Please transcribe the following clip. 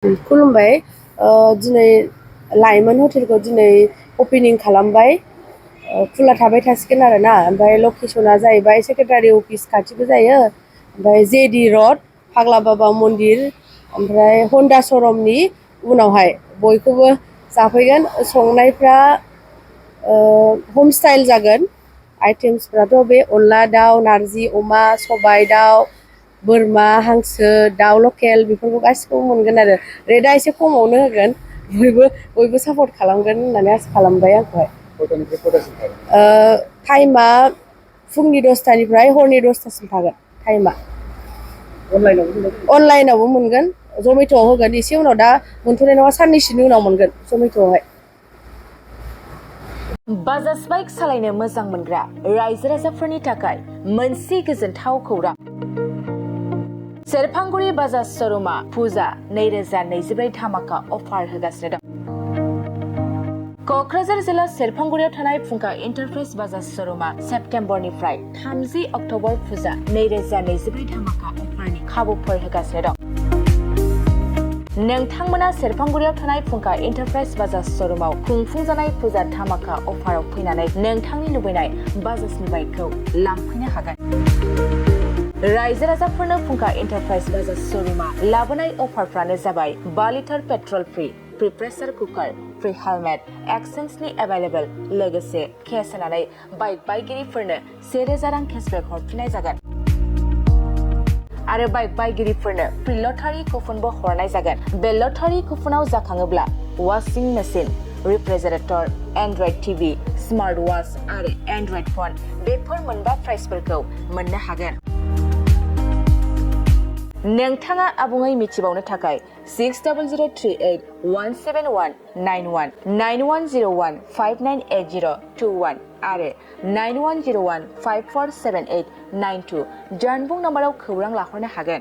खुलुमबाय दिनै लाइमोन हटेलखौ दिनै अपेनिं खालामबाय खुला थाबाय थासिगोन आरोना ओमफ्राय लकेसना जाहैबाय सेक्रेटारि अफिस खाथिबो जायो ओमफ्राय जेडि रड फाग्ला बाबा मन्दिर ओमफ्राय हन्डा श'रुमनि उनावहाय बयखौबो जाफैगोन संनायफ्रा हम स्टाइल जागोन आइटेम्सफ्राथ' बे अनला दाउ नारजि अमा सबाय दाउ बोरमा हांसो दाउ लकेल बेफोरखौ गासिखौबो मोनगोन आरो रेटआ एसे खमावनो होगोन बयबो सापर्ट खालामगोन होननानै आसा खालामबाय आंखौहाय टाइमा फुंनि 10टानिफ्राय हरनि 10टासिम थागोन टाइमा अनलाइनावबो मोनगोन जमेट'आव होगोन एसे उनाव दा मोनथ'नाय नङा साननैसोनि उनाव मोनगोन जमेट'आवहाय बाजाज बाइक सालायनो मोजां मोनग्रा रायजो राजाफोरनि थाखाय मोनसे गोजोनथाव खौरां सेरफांगुरि बाजाज श'रुमा फुजा 2024 धामाका अफार होगासिनो दं क'क्राझार जिल्ला सेरफांगुरियाव थानाय फुंखा एन्टारप्राइज बाजाज श'रुमा सेप्तेम्बरनिफ्राय 30 अक्ट'बर फुजा 2024 धामाका अफारनि खाबुफोर होगासिनो दं नोंथांमोना सेरफांगुरियाव थानाय फुंखा एन्टारप्राइज बाजाज श'रुमाव खुंफुंजानाय फुजा धामाका अफाराव फैनानै नोंथांनि लुबैनाय बाजाजनि बाइकखौ लांफैनो हागोन रायजो राजाफोरनो फुंखा एन्टारप्राइज बाजाज श'रुमा लाबोनाय अफारफ्रानो जाबाय 5 litre petrol free pressure cooker free helmet एक्सचेन्जनि एभेलेबल लोगोसे केस होनानै बाइक बायगिरिफोरनो 1000 रां केसबेक हरफिननाय जागोन आरो बाइक बायगिरिफोरनो फ्रि लटारि कुपनबो हरनाय जागोन बे लटारि कुपनाव जाखाङोब्ला washing machine refrigerator android TV smart watch आरो एन्ड्रइड फन बेफोर मोनबा प्राइजफोरखौ मोननो हागोन नोंथाङा आबुङै मिथिबावनो थाखाय 6003817191 9101598021 आरो 9101547892 जानबुं नम्बराव खौरां लाहरनो हागोन